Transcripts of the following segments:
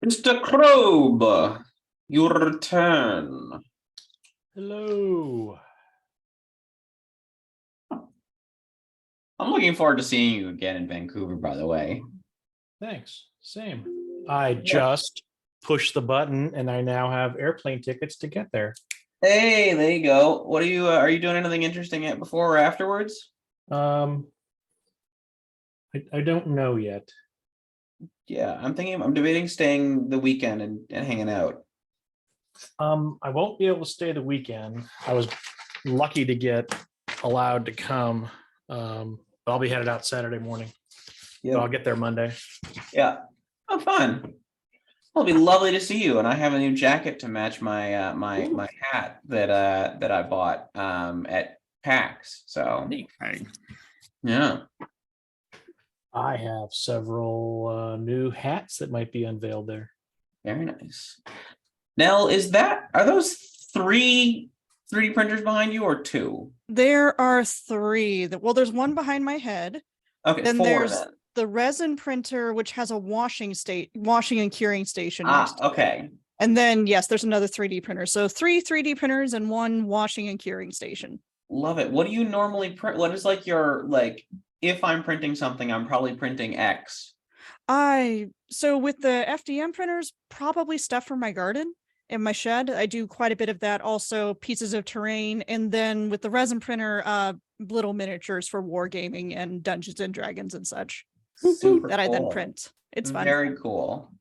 Mr. Krobe, your return. Hello. I'm looking forward to seeing you again in Vancouver, by the way. Thanks. Same. I just pushed the button and I now have airplane tickets to get there. Hey, there you go. What are you doing anything interesting yet before or afterwards? I don't know yet. Yeah, I'm debating staying the weekend and hanging out. I won't be able to stay the weekend. I was lucky to get allowed to come. But I'll be headed out Saturday morning. But I'll get there Monday. Yeah. Oh, fun. It'll be lovely to see you. And I have a new jacket to match my my hat that I bought at PAX. So yeah. I have several new hats that might be unveiled there. Very nice. Nell, are those three 3D printers behind you or two? There are three. Well, there's one behind my head. Okay, Then four there's then. the resin printer, which has a washing and curing station next to it. Okay. And then, yes, there's another 3D printer. So 3 3D printers and 1 washing and curing station. Love it. What do you normally print? What is like your, if I'm printing something, I'm probably printing X. So with the FDM printers, probably stuff for my garden in my shed. I do quite a bit of that. Also pieces of terrain. And then with the resin printer, little miniatures for wargaming and Dungeons and Dragons and such. Super that cool. I then print. It's fun. Very cool.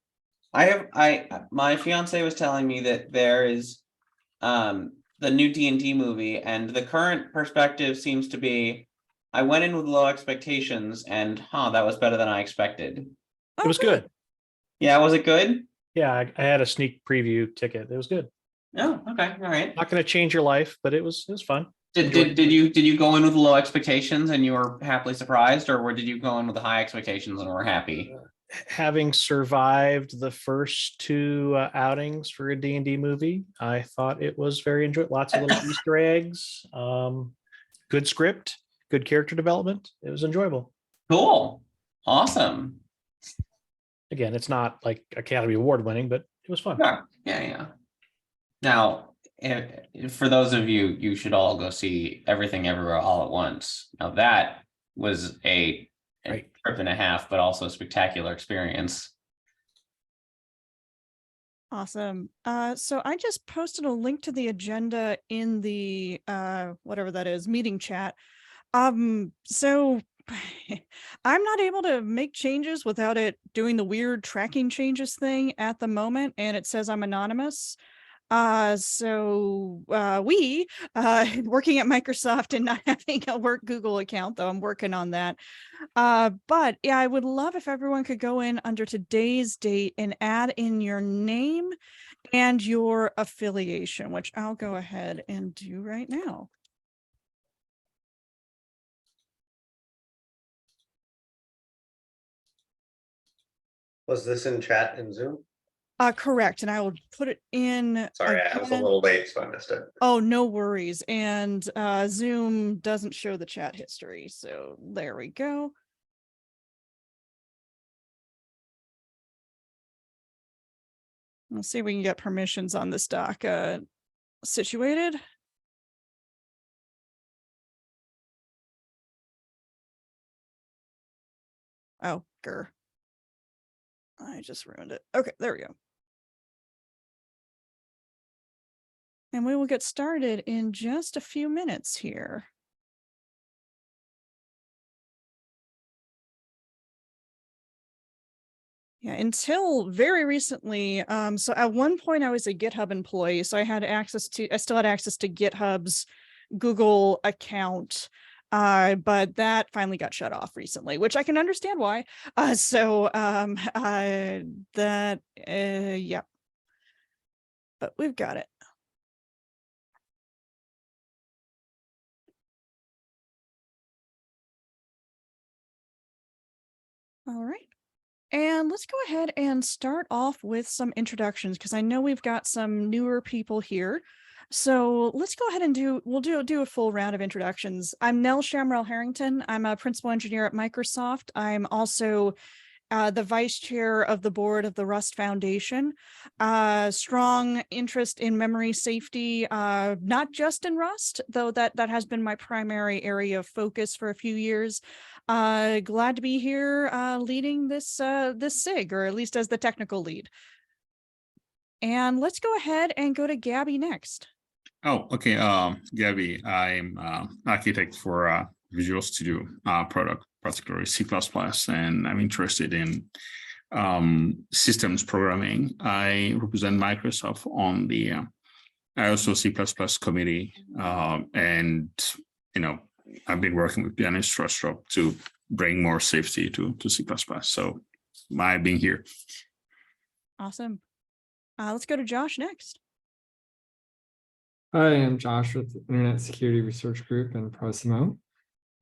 My fiance was telling me that there is the new D&D movie, and the current perspective seems to be I went in with low expectations and that was better than I expected. It was good. Yeah, was it good? Yeah, I had a sneak preview ticket. It was good. Oh, okay. All right. Not going to change your life, but it was fun. Did you go in with low expectations and you were happily surprised, or did you go in with high expectations and were happy? Having survived the first 2 outings for a D&D movie, I thought it was very enjoyable. Lots of little Easter eggs, good script, good character development. It was enjoyable. Cool. Awesome. Again, it's not like Academy Award winning, but it was fun. Yeah. Now, for those of you, you should all go see Everything Everywhere All at Once. Now that was a trip and a half, but also a spectacular experience. Awesome. So I just posted a link to the agenda in the whatever that is, meeting chat. So I'm not able to make changes without it doing the weird tracking changes thing at the moment, and it says I'm anonymous. So we working at Microsoft and not having a work Google account, though I'm working on that. But yeah, I would love if everyone could go in under today's date and add in your name and your affiliation, which I'll go ahead and do right now. Was this in chat in Zoom? Correct. And I will put it in. Sorry, I was a little late, so I missed it. Oh, no worries. And Zoom doesn't show the chat history. So there we go. Let's see if we can get permissions on this doc situated. Oh, grr. I just ruined it. Okay, there we go. And we will get started in just a few minutes here. Yeah, until very recently. So at one point I was a GitHub employee, so I still had access to GitHub's Google account. But that finally got shut off recently, which I can understand why. Yeah. But we've got it. All right. And let's go ahead and start off with some introductions, because I know we've got some newer people here. So let's go ahead and we'll do a full round of introductions. I'm Nell Shamrell Harrington. I'm a principal engineer at Microsoft. I'm also the vice chair of the board of the Rust Foundation. Strong interest in memory safety, not just in Rust, though that has been my primary area of focus for a few years. Glad to be here leading this this SIG, or at least as the technical lead. And let's go ahead and go to Gabby next. Oh, okay. Gabby, I'm architect for Visual Studio product, particularly C++, and I'm interested in systems programming. I represent Microsoft on the ISO C++ committee, and I've been working with Pianist Strustrup to bring more safety to C++. So my being here. Awesome. Let's go to Josh next. Hi, I'm Josh with the Internet Security Research Group and Prosimo.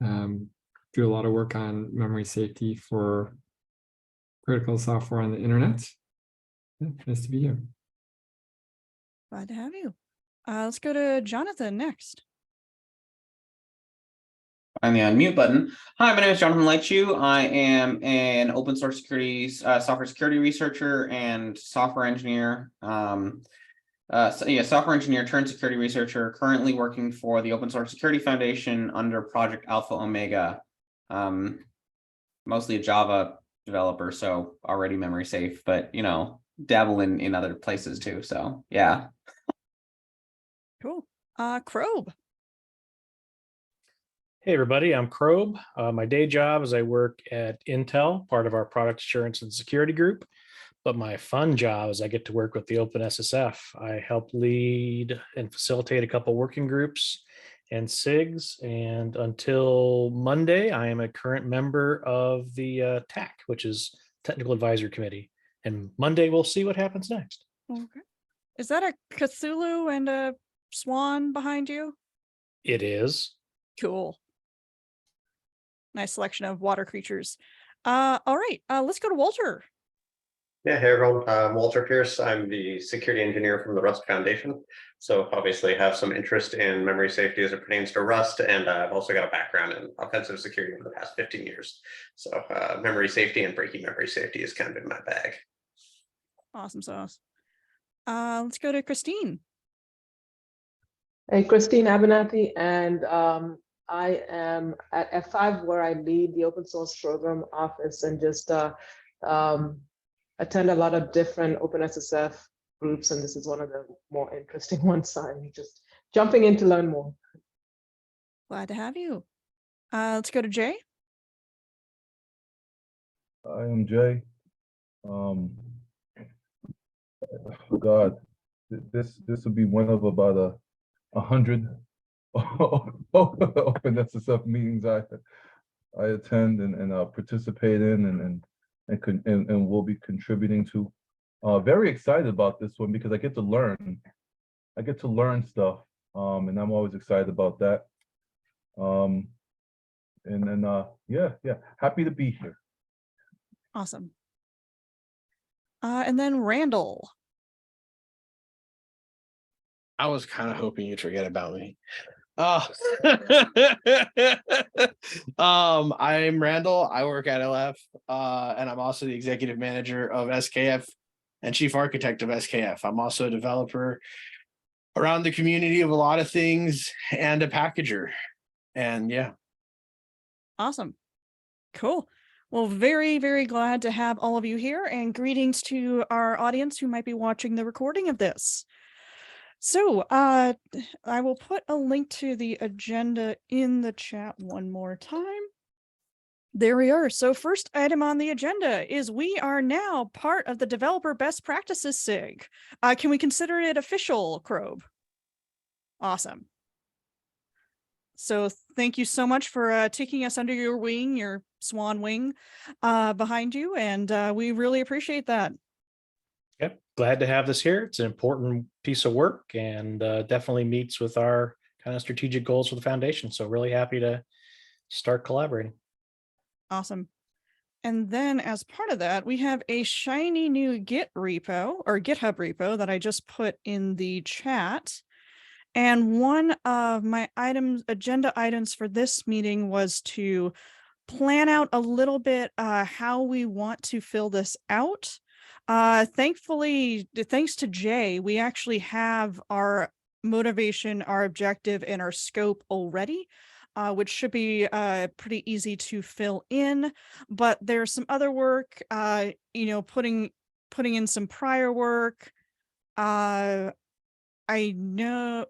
Do a lot of work on memory safety for critical software on the internet. Yeah, nice to be here. Glad to have you. Let's go to Jonathan next. Find the unmute button. Hi, my name is Jonathan Lightshoe. I am an open source security software security researcher and software engineer. Software engineer turned security researcher, currently working for the Open Source Security Foundation under Project Alpha Omega. Mostly a Java developer, so already memory safe, but dabble in other places too. So yeah. Cool. Krobe. Hey everybody, I'm Krobe. My day job is I work at Intel, part of our product assurance and security group. But my fun job is I get to work with the OpenSSF. I help lead and facilitate a couple working groups and SIGs. And until Monday, I am a current member of the TAC, which is Technical Advisory Committee. And Monday, we'll see what happens next. Okay. Is that a Cthulhu and a swan behind you? It is. Cool. Nice selection of water creatures. All right, let's go to Walter. Yeah, hey everyone, I'm Walter Pierce. I'm the security engineer from the Rust Foundation. So obviously have some interest in memory safety as it pertains to Rust, and I've also got a background in offensive security over the past 15 years. So memory safety and breaking memory safety has kind of been my bag. Awesome sauce. Let's go to Christine. Hey, Christine Abernathy, and I am at F5, where I lead the open source program office and just attend a lot of different OpenSSF groups, and this is one of the more interesting ones. So I'm just jumping in to learn more. Glad to have you. Let's go to Jay. I am Jay. God, this will be one of about 100 OpenSSF meetings I attend and participate in and will be contributing to. Very excited about this one because I get to learn. I get to learn stuff, and I'm always excited about that. Yeah, happy to be here. Awesome. And then Randall. I was kind of hoping you'd forget about me. I'm Randall. I work at LF, and I'm also the executive manager of SKF and chief architect of SKF. I'm also a developer around the community of a lot of things and a packager. And yeah. Awesome. Cool. Well, very, very glad to have all of you here, and greetings to our audience who might be watching the recording of this. So I will put a link to the agenda in the chat one more time. There we are. So first item on the agenda is we are now part of the Developer Best Practices SIG. Can we consider it official, Krobe? Awesome. So thank you so much for taking us under your wing, your swan wing behind you, and we really appreciate that. Yep, glad to have this here. It's an important piece of work and definitely meets with our kind of strategic goals for the foundation. So really happy to start collaborating. Awesome. And then as part of that, we have a shiny new Git repo or GitHub repo that I just put in the chat. And one of my agenda items for this meeting was to plan out a little bit how we want to fill this out. Thankfully, thanks to Jay, we actually have our motivation, our objective, and our scope already, which should be pretty easy to fill in. But there's some other work, putting in some prior work. I know,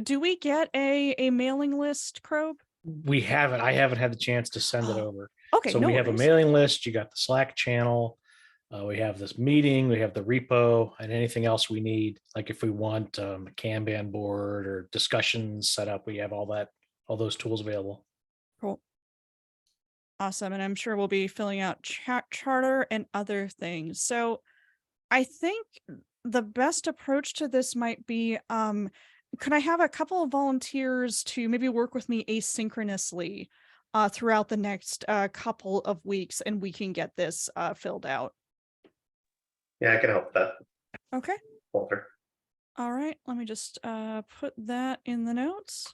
do we get a mailing list, Crobe? We haven't, I haven't had the chance to send it over. Okay, So no we have a worries. mailing list, you got the Slack channel, we have this meeting, we have the repo, and anything else we need. Like if we want a Kanban board or discussions set up, we have all those tools available. Cool. Awesome. And I'm sure we'll be filling out charter and other things. So I think the best approach to this might be, could I have a couple of volunteers to maybe work with me asynchronously throughout the next couple of weeks, and we can get this filled out. Yeah, I can help with that, Okay. Walter. All right. Let me just put that in the notes.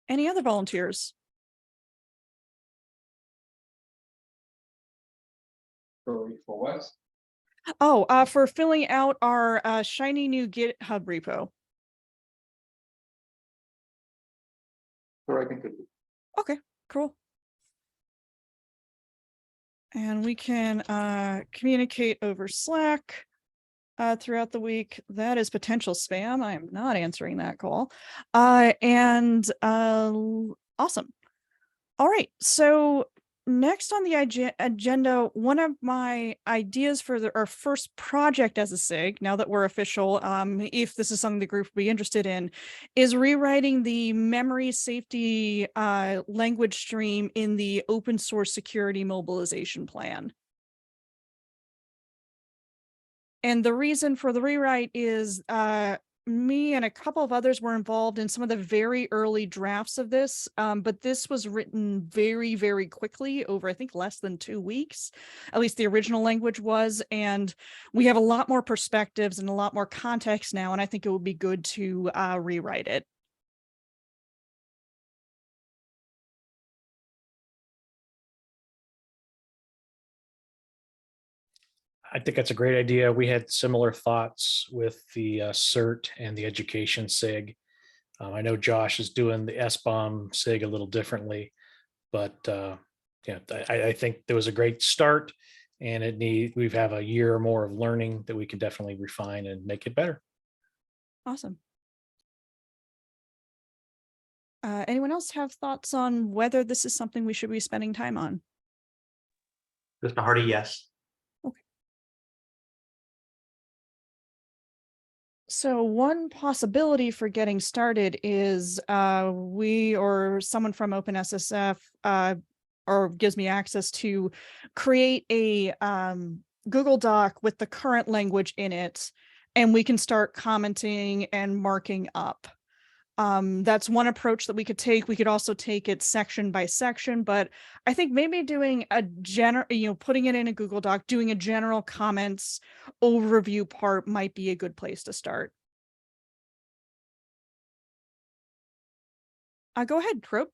Any other volunteers? For what? Oh, for filling out our shiny new GitHub repo. Or I can do. Okay, cool. And we can communicate over Slack throughout the week. That is potential spam. I am not answering that call. And awesome. All right. So next on the agenda, one of my ideas for our first project as a SIG, now that we're official, if this is something the group would be interested in, is rewriting the memory safety language stream in the open source security mobilization plan. And the reason for the rewrite is me and a couple of others were involved in some of the very early drafts of this, but this was written very, very quickly over, I think, less than 2 weeks. At least the original language was, and we have a lot more perspectives and a lot more context now, and I think it would be good to rewrite it. I think that's a great idea. We had similar thoughts with the CERT and the education SIG. I know Josh is doing the SBOM SIG a little differently, but yeah, I think there was a great start, and we've have a year or more of learning that we can definitely refine and make it better. Awesome. Anyone else have thoughts on whether this is something we should be spending time on? Just a hearty yes. So one possibility for getting started is we or someone from OpenSSF or gives me access to create a Google Doc with the current language in it, and we can start commenting and marking up. That's one approach that we could take. We could also take it section by section, but I think maybe doing a putting it in a Google Doc, doing a general comments overview part might be a good place to start. Go ahead, Crope.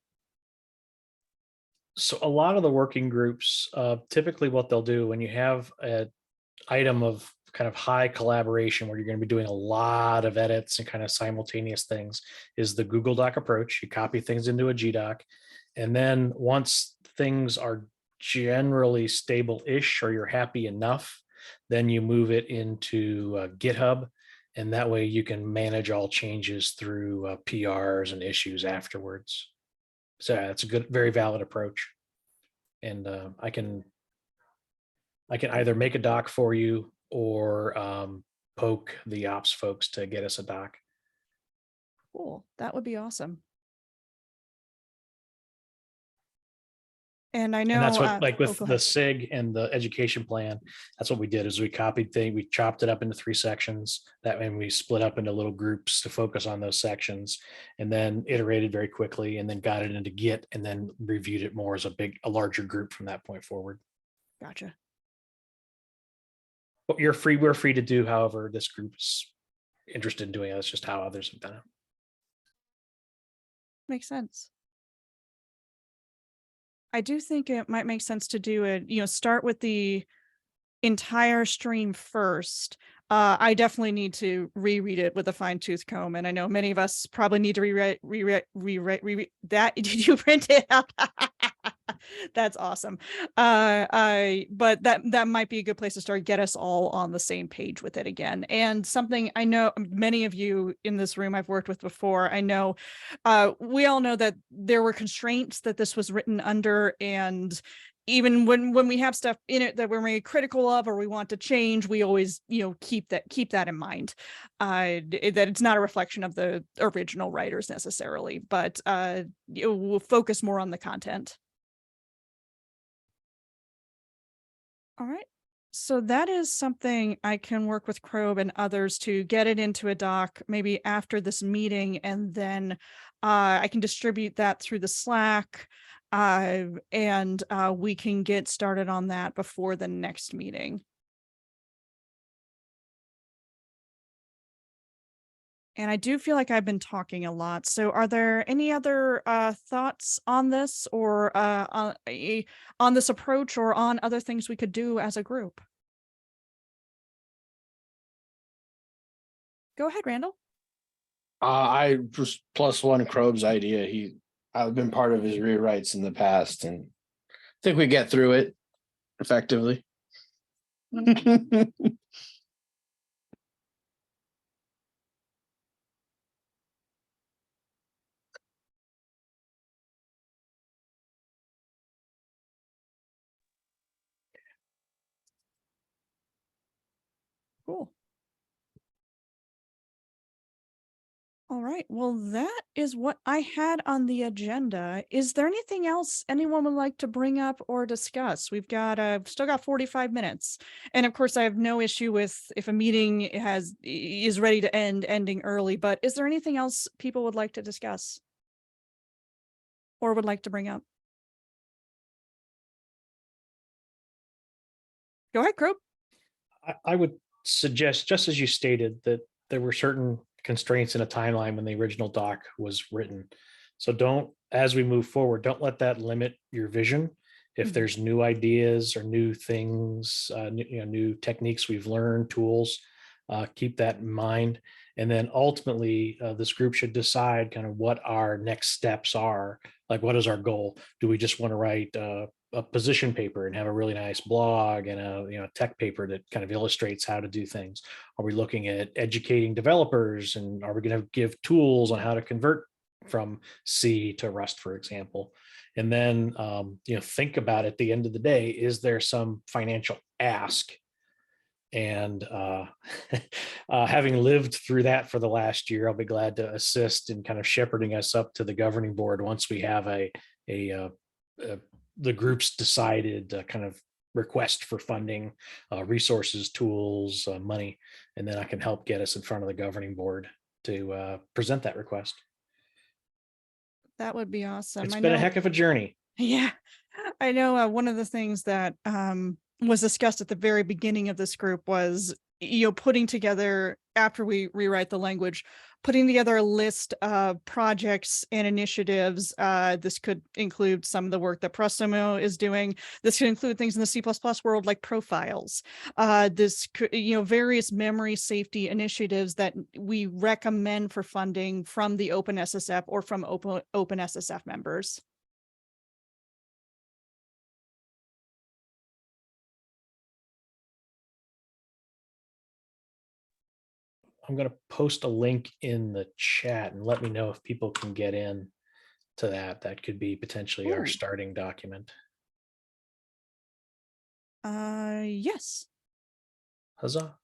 So a lot of the working groups, typically what they'll do when you have an item of kind of high collaboration where you're going to be doing a lot of edits and kind of simultaneous things is the Google Doc approach. You copy things into a GDoc, and then once things are generally stable-ish or you're happy enough, then you move it into GitHub, and that way you can manage all changes through PRs and issues afterwards. So that's a good, very valid approach. And I can either make a doc for you or poke the ops folks to get us a doc. Cool. That would be awesome. And I know And that's what, like with go the ahead. SIG and the education plan, that's what we did is we copied things, we chopped it up into 3 sections. That way we split up into little groups to focus on those sections, and then iterated very quickly, and then got it into Git, and then reviewed it more as a larger group from that point forward. Gotcha. But we're free to do however this group is interested in doing it. That's just how others have done it. Makes sense. I do think it might make sense to do it, start with the entire stream first. I definitely need to reread it with a fine tooth comb, and I know many of us probably need to reread that. Did you print it out? That's awesome. But that might be a good place to start, get us all on the same page with it again. And something I know many of you in this room I've worked with before, I know we all know that there were constraints that this was written under, and even when we have stuff in it that we're very critical of or we want to change, we always keep that in mind, that it's not a reflection of the original writers necessarily, but we'll focus more on the content. All right. So that is something I can work with Crobe and others to get it into a doc maybe after this meeting, and then I can distribute that through the Slack, and we can get started on that before the next meeting. And I do feel like I've been talking a lot. So are there any other thoughts on this, or on this approach, or on other things we could do as a group? Go ahead, Randall. I just +1 Crobe's idea. I've been part of his rewrites in the past, and I think we get through it effectively. Cool. All right. Well, that is what I had on the agenda. Is there anything else anyone would like to bring up or discuss? We've got still got 45 minutes. And of course, I have no issue with if a meeting is ready to ending early, but is there anything else people would like to discuss or would like to bring up? Go ahead, Crope. I would suggest, just as you stated, that there were certain constraints in a timeline when the original doc was written. So don't, as we move forward, don't let that limit your vision. If there's new ideas or new things, new techniques we've learned, tools, keep that in mind. And then ultimately, this group should decide kind of what our next steps are. Like, what is our goal? Do we just want to write a position paper and have a really nice blog and a tech paper that kind of illustrates how to do things? Are we looking at educating developers, and are we going to give tools on how to convert from C to Rust, for example? And then think about, at the end of the day, is there some financial ask? And having lived through that for the last year, I'll be glad to assist in kind of shepherding us up to the governing board once we have the group's decided kind of request for funding, resources, tools, money, and then I can help get us in front of the governing board to present that request. That would be awesome. It's been a heck of a journey. Yeah, I know one of the things that was discussed at the very beginning of this group was, putting together, after we rewrite the language, putting together a list of projects and initiatives. This could include some of the work that Prosumo is doing. This could include things in the C++ world like profiles. This could, various memory safety initiatives that we recommend for funding from the OpenSSF or from OpenSSF members. I'm going to post a link in the chat and let me know if people can get in to that. That could be potentially our starting document. Yes. Huzzah.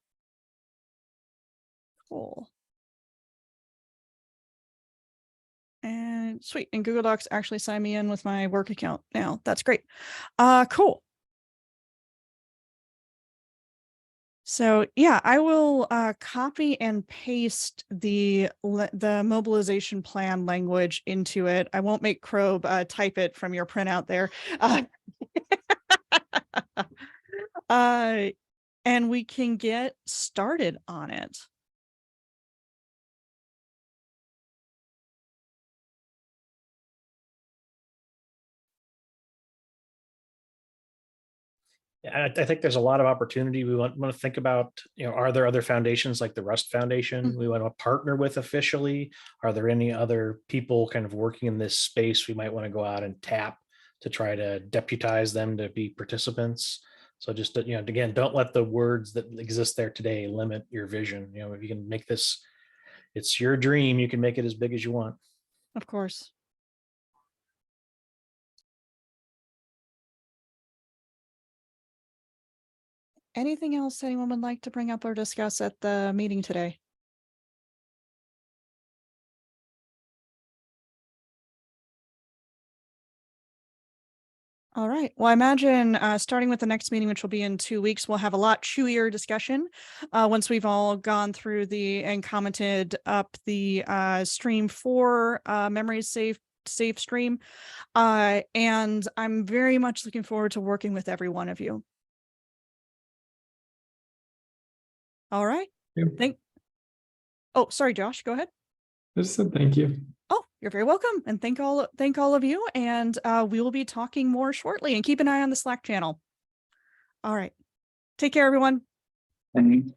Cool. And sweet. And Google Docs actually signed me in with my work account now. That's great. Cool. So yeah, I will copy and paste the mobilization plan language into it. I won't make Crobe type it from your printout there. And we can get started on it. I think there's a lot of opportunity. We want to think about, are there other foundations like the Rust Foundation we want to partner with officially? Are there any other people kind of working in this space we might want to go out and tap to try to deputize them to be participants? So just, again, don't let the words that exist there today limit your vision. If you can make this, it's your dream, you can make it as big as you want. Of course. Anything else anyone would like to bring up or discuss at the meeting today? All right. Well, I imagine starting with the next meeting, which will be in 2 weeks, we'll have a lot chewier discussion once we've all gone through and commented up the stream 4 memory safe stream. And I'm very much looking forward to working with every one of you. All right. Yep. Oh, sorry, Josh, go ahead. Just said thank you. Oh, you're very welcome. And thank all of you. And we will be talking more shortly, and keep an eye on the Slack channel. All right. Take care, everyone. And